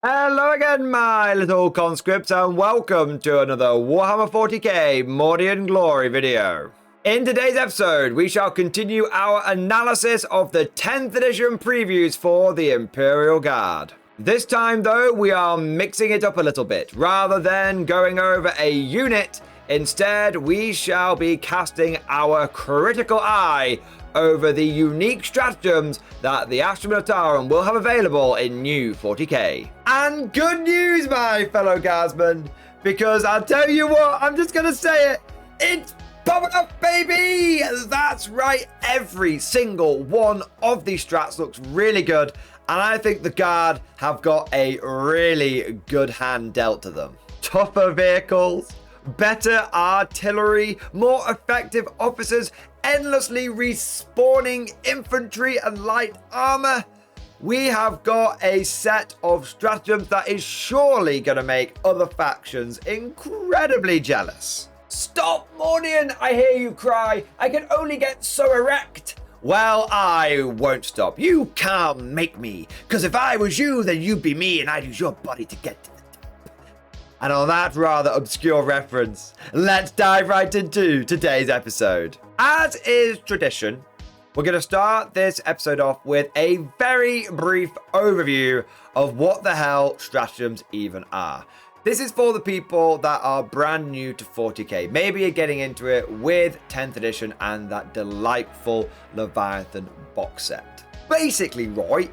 Hello again, my little conscripts, and welcome to another Warhammer 40k Mordian Glory video. In today's episode, we shall continue our analysis of the 10th edition previews for the Imperial Guard. This time, though, we are mixing it up a little bit. Rather than going over a unit, instead, we shall be casting our critical eye over the unique stratagems that the Astra Militarum will have available in new 40k. And good news, my fellow guardsmen, because I'll tell you what, I'm just gonna say it, it's popping up, baby! That's right, every single one of these strats looks really good, and I think the Guard have got a really good hand dealt to them. Tougher vehicles, better artillery, more effective officers, endlessly respawning infantry and light armor. We have got a set of stratagems that is surely going to make other factions incredibly jealous. Stop, Mordian, I hear you cry. I can only get so erect. Well, I won't stop. You can't make me. Because if I was you, then you'd be me and I'd use your body to get to the top. And on that rather obscure reference, let's dive right into today's episode. As is tradition, we're going to start this episode off with a very brief overview of what the hell stratagems even are. This is for the people that are brand new to 40k. Maybe you're getting into it with 10th edition and that delightful Leviathan box set. Basically, right,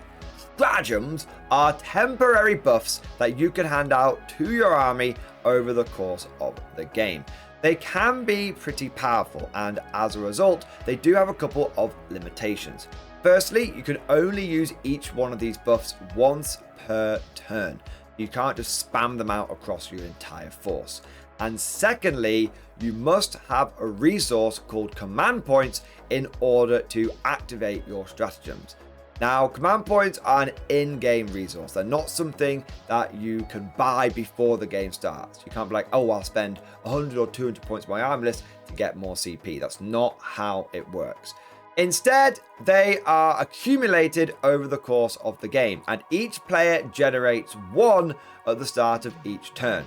stratagems are temporary buffs that you can hand out to your army over the course of the game. They can be pretty powerful, and as a result, they do have a couple of limitations. Firstly, you can only use each one of these buffs once per turn. You can't just spam them out across your entire force. And secondly, you must have a resource called command points in order to activate your stratagems. Now, command points are an in-game resource. They're not something that you can buy before the game starts. You can't be like, oh, I'll spend 100 or 200 points on my army list to get more CP. That's not how it works. Instead, they are accumulated over the course of the game, and each player generates one at the start of each turn.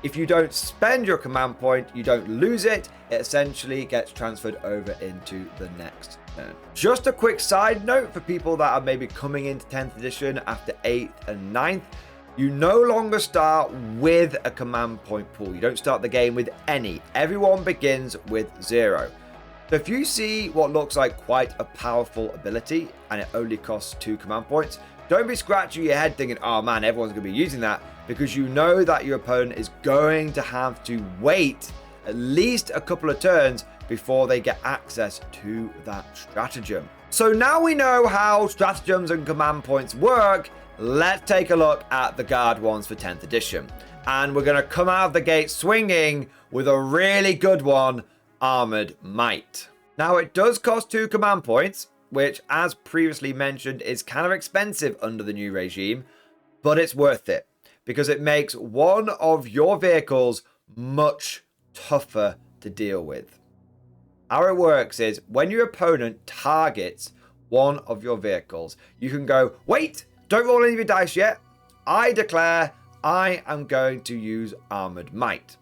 If you don't spend your command point, you don't lose it. It essentially gets transferred over into the next turn. Just a quick side note for people that are maybe coming into 10th edition after 8th and 9th. You no longer start with a command point pool. You don't start the game with any. Everyone begins with 0. So if you see what looks like quite a powerful ability and it only costs 2 command points, don't be scratching your head thinking, oh man, everyone's going to be using that, because you know that your opponent is going to have to wait at least a couple of turns before they get access to that stratagem. So now we know how stratagems and command points work, let's take a look at the Guard ones for 10th edition. And we're going to come out of the gate swinging with a really good one, Armored Might. Now it does cost 2 command points, which as previously mentioned is kind of expensive under the new regime, but it's worth it because it makes one of your vehicles much tougher to deal with. How it works is when your opponent targets one of your vehicles, you can go, wait, don't roll any of your dice yet. I declare I am going to use Armored Might.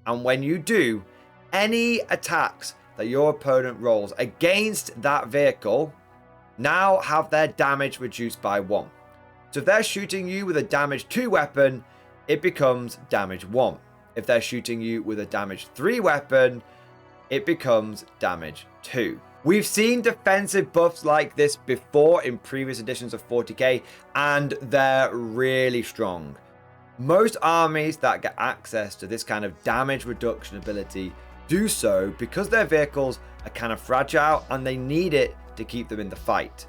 And when you do, any attacks that your opponent rolls against that vehicle now have their damage reduced by 1. So if they're shooting you with a damage 2 weapon, it becomes damage 1. If they're shooting you with a damage 3 weapon, it becomes damage 2. We've seen defensive buffs like this before in previous editions of 40k, and they're really strong. Most armies that get access to this kind of damage reduction ability do so because their vehicles are kind of fragile and they need it to keep them in the fight.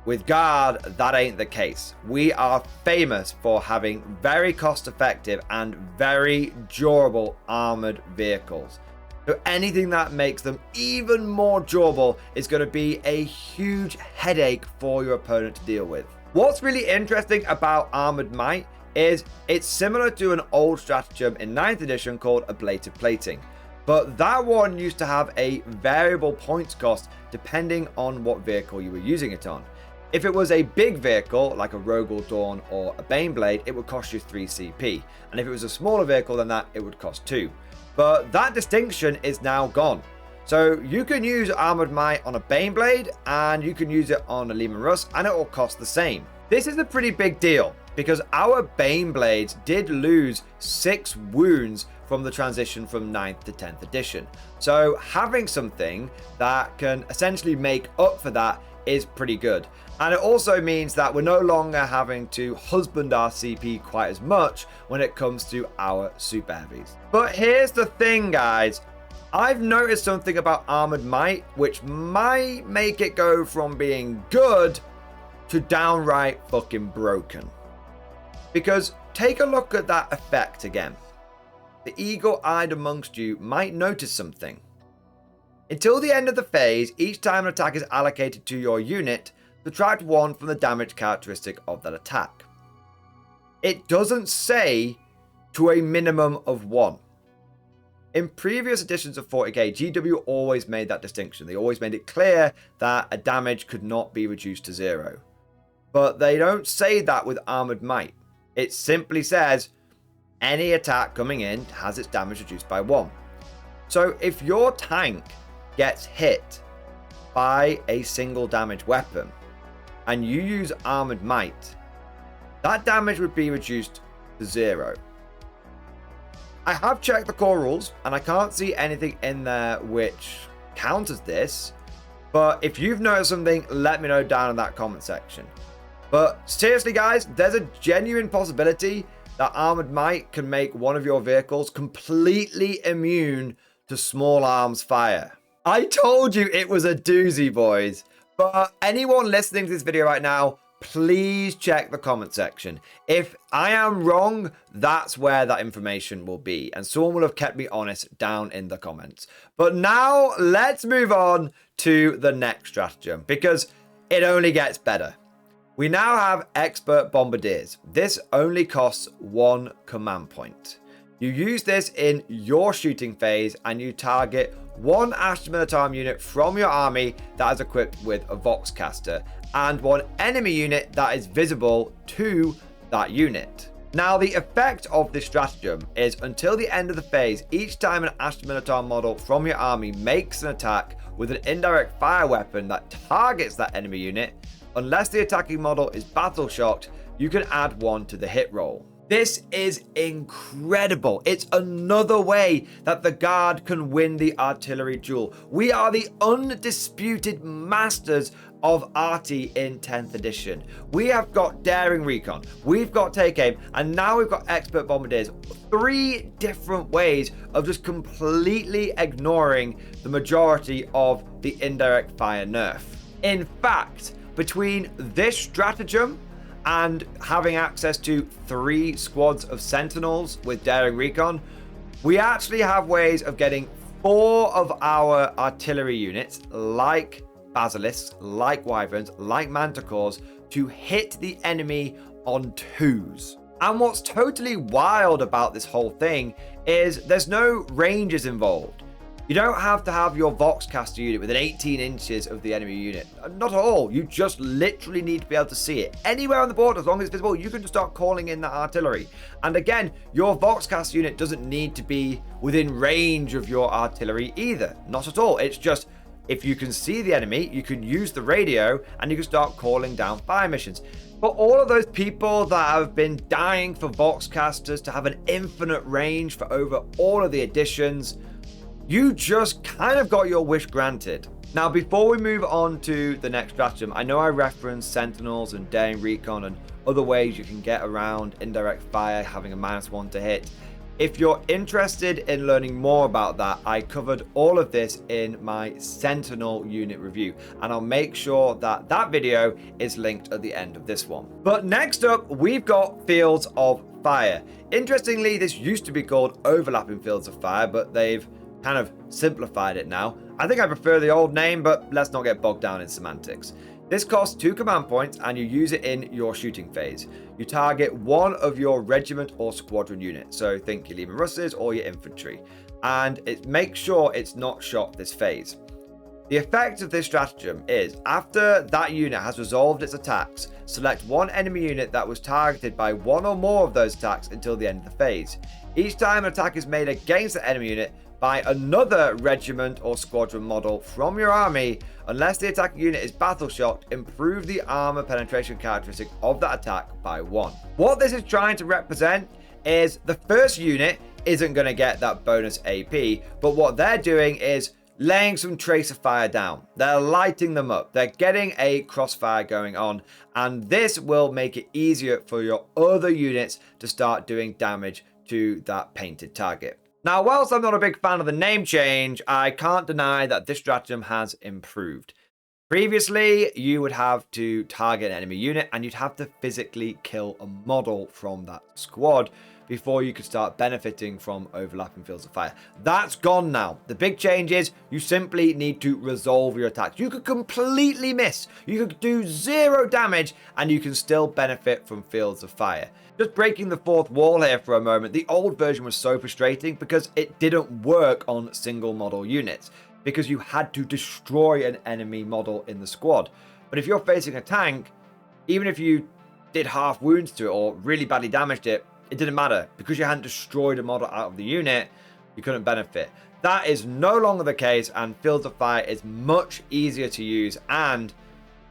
With Guard, that ain't the case. We are famous for having very cost-effective and very durable armored vehicles. So anything that makes them even more durable is going to be a huge headache for your opponent to deal with. What's really interesting about Armored Might is it's similar to an old stratagem in 9th edition called Ablative Plating. But that one used to have a variable points cost depending on what vehicle you were using it on. If it was a big vehicle, like a Rogue or Dawn or a Baneblade, it would cost you 3 CP. And if it was a smaller vehicle than that, it would cost 2. But that distinction is now gone. So you can use Armored Might on a Baneblade, and you can use it on a Leman Russ, and it will cost the same. This is a pretty big deal, because our Baneblades did lose 6 wounds from the transition from 9th to 10th edition. So having something that can essentially make up for that is pretty good. And it also means that we're no longer having to husband our CP quite as much when it comes to our super heavies. But here's the thing, guys. I've noticed something about Armored Might which might make it go from being good to downright fucking broken. Because take a look at that effect again. The eagle-eyed amongst you might notice something. Until the end of the phase, each time an attack is allocated to your unit, subtract 1 from the damage characteristic of that attack. It doesn't say to a minimum of 1. In previous editions of 40k, GW always made that distinction. They always made it clear that a damage could not be reduced to 0. But they don't say that with Armored Might. It simply says any attack coming in has its damage reduced by 1. So if your tank gets hit by a single damage weapon and you use Armored Might, that damage would be reduced to 0. I have checked the core rules and I can't see anything in there which counters this, but if you've noticed something, let me know down in that comment section. But seriously guys, there's a genuine possibility that Armored Might can make one of your vehicles completely immune to small arms fire. I told you it was a doozy, boys. But anyone listening to this video right now, please check the comment section. If I am wrong, that's where that information will be. And someone will have kept me honest down in the comments. But now let's move on to the next stratagem, because it only gets better. We now have Expert Bombardiers. This only costs 1 command point. You use this in your shooting phase and you target 1 Astra Militarum unit from your army that is equipped with a Voxcaster and 1 enemy unit that is visible to that unit. Now the effect of this stratagem is until the end of the phase, each time an Astra Militarum model from your army makes an attack with an indirect fire weapon that targets that enemy unit, unless the attacking model is battle shocked, you can add 1 to the hit roll. This is incredible. It's another way that the Guard can win the artillery duel. We are the undisputed masters of arty in 10th edition. We have got Daring Recon, we've got Take Aim, and now we've got Expert Bombardiers. 3 different ways of just completely ignoring the majority of the indirect fire nerf. In fact, between this stratagem and having access to 3 squads of Sentinels with Daring Recon, we actually have ways of getting 4 of our artillery units, like Basilisks, like Wyverns, like Manticores, to hit the enemy on 2s. And what's totally wild about this whole thing is there's no ranges involved. You don't have to have your Voxcaster unit within 18 inches of the enemy unit. Not at all. You just literally need to be able to see it. Anywhere on the board, as long as it's visible, you can just start calling in that artillery. And again, your Voxcaster unit doesn't need to be within range of your artillery either. Not at all. It's just, if you can see the enemy, you can use the radio and you can start calling down fire missions. For all of those people that have been dying for Voxcasters to have an infinite range for over all of the editions, you just kind of got your wish granted. Now, before we move on to the next stratagem, I know I referenced Sentinels and Daring Recon and other ways you can get around indirect fire, having a -1 to hit. If you're interested in learning more about that, I covered all of this in my Sentinel unit review, and I'll make sure that that video is linked at the end of this one. But next up, we've got Fields of Fire. Interestingly, this used to be called Overlapping Fields of Fire, but they've kind of simplified it now. I think I prefer the old name, but let's not get bogged down in semantics. This costs 2 command points and you use it in your shooting phase. You target 1 of your regiment or squadron units, so think your Leman Russes or your infantry, and it makes sure it's not shot this phase. The effect of this stratagem is, after that unit has resolved its attacks, select one enemy unit that was targeted by one or more of those attacks until the end of the phase. Each time an attack is made against the enemy unit by another regiment or squadron model from your army, unless the attacking unit is battle shocked, improve the armor penetration characteristic of that attack by 1. What this is trying to represent is the first unit isn't going to get that bonus AP, but what they're doing is laying some tracer fire down. They're lighting them up. They're getting a crossfire going on, and this will make it easier for your other units to start doing damage to that painted target. Now, whilst I'm not a big fan of the name change, I can't deny that this stratagem has improved. Previously, you would have to target an enemy unit and you'd have to physically kill a model from that squad before you could start benefiting from overlapping fields of fire. That's gone now. The big change is you simply need to resolve your attacks. You could completely miss. You could do 0 damage and you can still benefit from fields of fire. Just breaking the fourth wall here for a moment, the old version was so frustrating because it didn't work on single model units, because you had to destroy an enemy model in the squad. But if you're facing a tank, even if you did half wounds to it or really badly damaged it, it didn't matter. Because you hadn't destroyed a model out of the unit, you couldn't benefit. That is no longer the case, and Fields of Fire is much easier to use and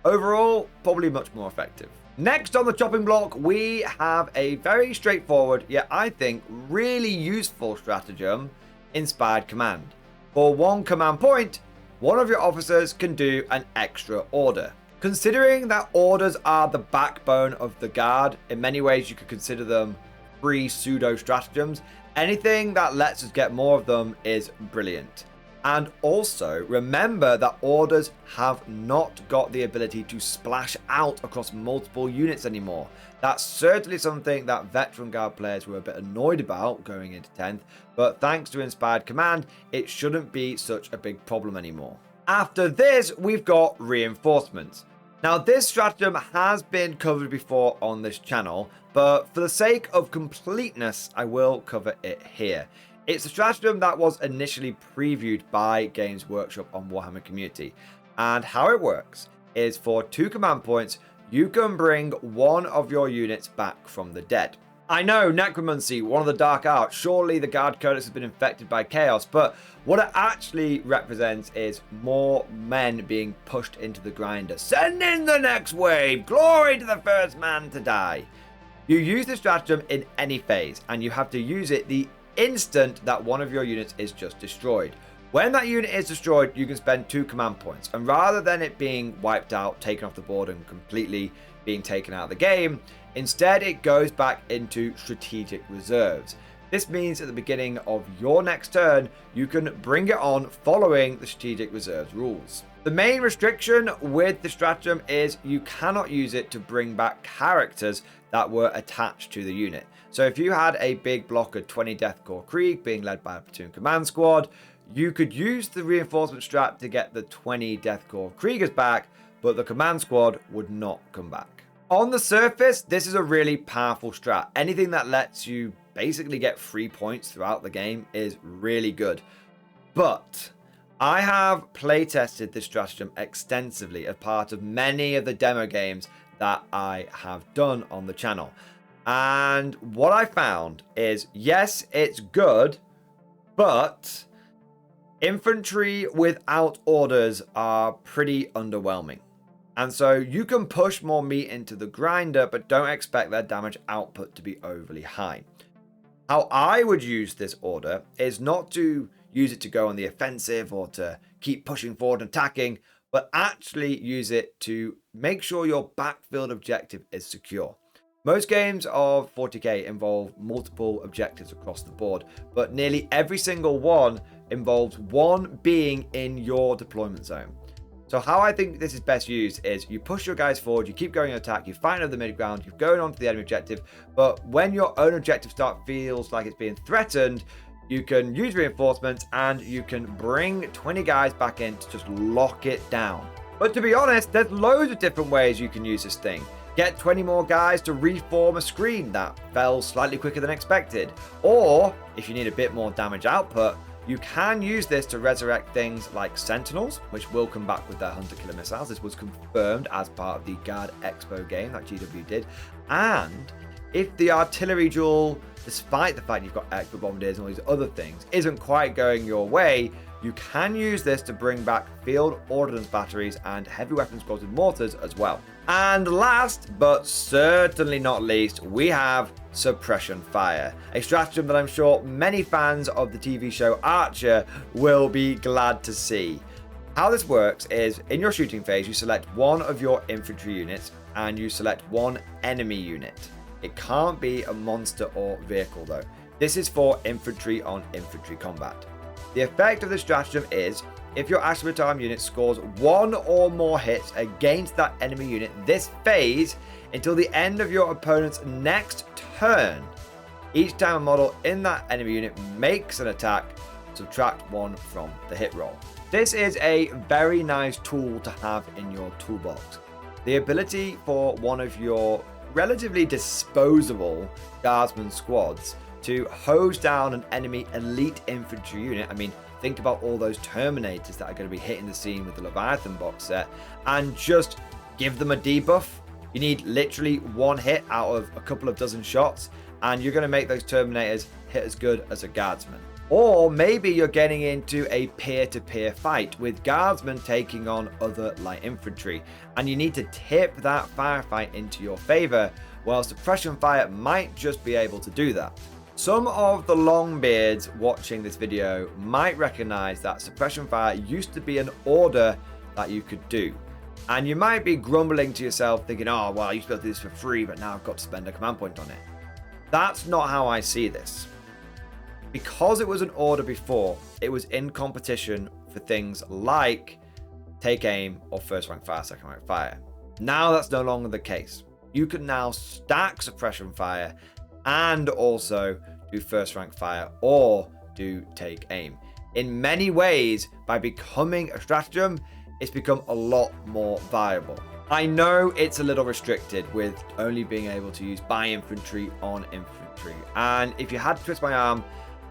overall probably much more effective. Next on the chopping block, we have a very straightforward, yet I think really useful stratagem, Inspired Command. For 1 command point, one of your officers can do an extra order. Considering that orders are the backbone of the guard, in many ways you could consider them free pseudo stratagems. Anything that lets us get more of them is brilliant. And also remember that orders have not got the ability to splash out across multiple units anymore. That's certainly something that veteran guard players were a bit annoyed about going into 10th, but thanks to Inspired Command, it shouldn't be such a big problem anymore. After this, we've got reinforcements. Now, this stratagem has been covered before on this channel, but for the sake of completeness, I will cover it here. It's a stratagem that was initially previewed by Games Workshop on Warhammer Community, and how it works is for 2 command points, you can bring one of your units back from the dead. I know, necromancy, one of the dark arts, surely the guard codex has been infected by chaos, but what it actually represents is more men being pushed into the grinder. Send in the next wave! Glory to the first man to die! You use the stratagem in any phase, and you have to use it the instant that one of your units is just destroyed. When that unit is destroyed, you can spend 2 command points, and rather than it being wiped out, taken off the board, and completely being taken out of the game, instead it goes back into strategic reserves. This means at the beginning of your next turn, you can bring it on following the strategic reserves rules. The main restriction with the stratagem is you cannot use it to bring back characters that were attached to the unit. So if you had a big block of 20 Deathcore Krieg being led by a platoon command squad, you could use the reinforcement strat to get the 20 Deathcore Kriegers back, but the command squad would not come back. On the surface, this is a really powerful strat. Anything that lets you basically get 3 points throughout the game is really good. But I have playtested this stratagem extensively as part of many of the demo games that I have done on the channel. And what I found is, yes, it's good, but infantry without orders are pretty underwhelming. And so you can push more meat into the grinder, but don't expect their damage output to be overly high. How I would use this order is not to use it to go on the offensive or to keep pushing forward and attacking, but actually use it to make sure your backfield objective is secure. Most games of 40k involve multiple objectives across the board, but nearly every single one involves one being in your deployment zone. So how I think this is best used is you push your guys forward, you keep going in attack, you fight over the mid-ground, you're going on to the enemy objective, but when your own objective feels like it's being threatened, you can use reinforcements and you can bring 20 guys back in to just lock it down. But to be honest, there's loads of different ways you can use this thing. Get 20 more guys to reform a screen that fell slightly quicker than expected. Or, if you need a bit more damage output, You can use this to resurrect things like Sentinels, which will come back with their Hunter Killer missiles. This was confirmed as part of the Guard Expo game that GW did. And if the artillery duel, despite the fact you've got Expo Bombardiers and all these other things, isn't quite going your way, you can use this to bring back field ordnance batteries and heavy weapons squads with mortars as well. And last, but certainly not least, we have Suppression Fire, a stratagem that I'm sure many fans of the TV show Archer will be glad to see. How this works is, in your shooting phase, you select one of your infantry units and you select one enemy unit. It can't be a monster or vehicle though. This is for infantry on infantry combat. The effect of the stratagem is, if your Astra Militarum unit scores one or more hits against that enemy unit this phase until the end of your opponent's next turn, each time a model in that enemy unit makes an attack, subtract 1 from the hit roll. This is a very nice tool to have in your toolbox. The ability for one of your relatively disposable guardsman squads to hose down an enemy elite infantry unit. I mean, think about all those Terminators that are going to be hitting the scene with the Leviathan box set, and just give them a debuff. You need literally one hit out of a couple of dozen shots, and you're going to make those Terminators hit as good as a guardsman. Or maybe you're getting into a peer-to-peer fight with guardsmen taking on other light infantry, and you need to tip that firefight into your favor. Well, Suppression Fire might just be able to do that. Some of the Longbeards watching this video might recognize that Suppression Fire used to be an order that you could do. And you might be grumbling to yourself thinking, oh, well, I used to be able to do this for free, but now I've got to spend a command point on it. That's not how I see this. Because it was an order before, it was in competition for things like Take Aim or First Rank Fire, Second Rank Fire. Now that's no longer the case. You can now stack Suppression Fire and also do First Rank Fire or do Take Aim. In many ways, by becoming a stratagem, it's become a lot more viable. I know it's a little restricted with only being able to use by infantry on infantry, and if you had to twist my arm,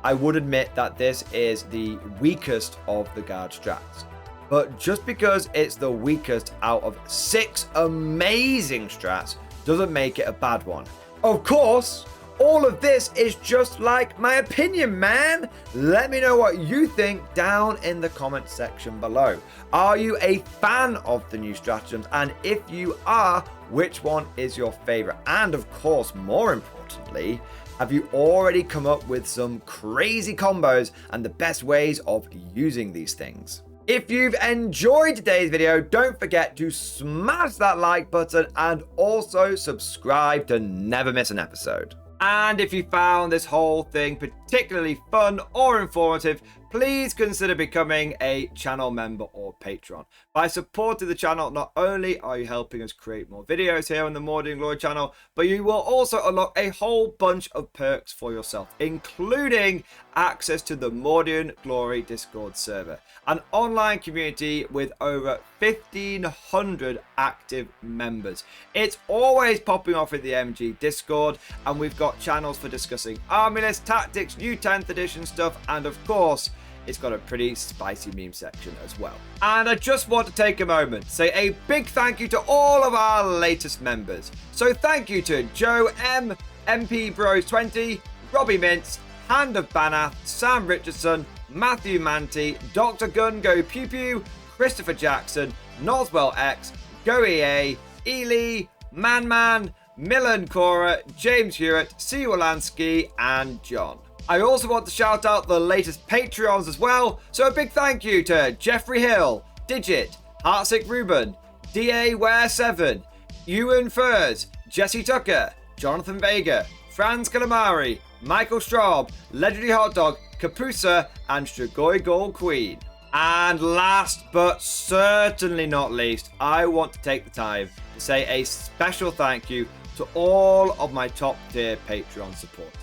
I would admit that this is the weakest of the guard strats. But just because it's the weakest out of 6 amazing strats doesn't make it a bad one. Of course, all of this is just like my opinion, man. Let me know what you think down in the comment section below. Are you a fan of the new stratagems? And if you are, which one is your favorite? And of course, more importantly, have you already come up with some crazy combos and the best ways of using these things? If you've enjoyed today's video, don't forget to smash that like button and also subscribe to never miss an episode. And if you found this whole thing particularly fun or informative, please consider becoming a channel member or patron. By supporting the channel, not only are you helping us create more videos here on the Mordian Glory channel, but you will also unlock a whole bunch of perks for yourself, including access to the Mordian Glory Discord server, an online community with over 1,500 active members. It's always popping off in the MG Discord, and we've got channels for discussing army list tactics, new 10th edition stuff, and of course, it's got a pretty spicy meme section as well. And I just want to take a moment to say a big thank you to all of our latest members. So thank you to Joe M, MP Bros 20, Robbie Mintz, Hand of Banath, Sam Richardson, Matthew Manty, Dr. Gun Go Pew Pew, Christopher Jackson, Noswell X, Go EA, Ely, Man, Milan Cora, James Hewitt, C. Wolanski, and John. I also want to shout out the latest Patreons as well, so a big thank you to Jeffrey Hill, Digit, Heartsick Ruben, DA Ware 7, Ewan Furs, Jesse Tucker, Jonathan Vega, Franz Calamari, Michael Straub, Legendary Hot Dog, Capusa, and Strigoi Gold Queen. And last but certainly not least, I want to take the time to say a special thank you to all of my top tier Patreon supporters.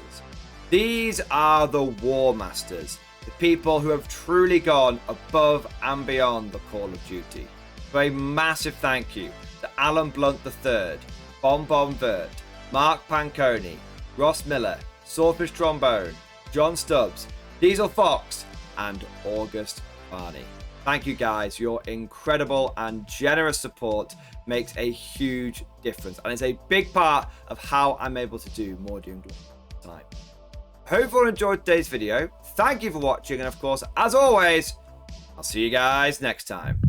These are the War Masters, the people who have truly gone above and beyond the Call of Duty. So a massive thank you to Alan Blunt III, Bon Vert, Mark Panconi, Ross Miller, Swordfish Trombone, John Stubbs, Diesel Fox, and August Barney. Thank you guys. Your incredible and generous support makes a huge difference and is a big part of how I'm able to do more Doing Glory. Hope you all enjoyed today's video. Thank you for watching, and of course, as always, I'll see you guys next time.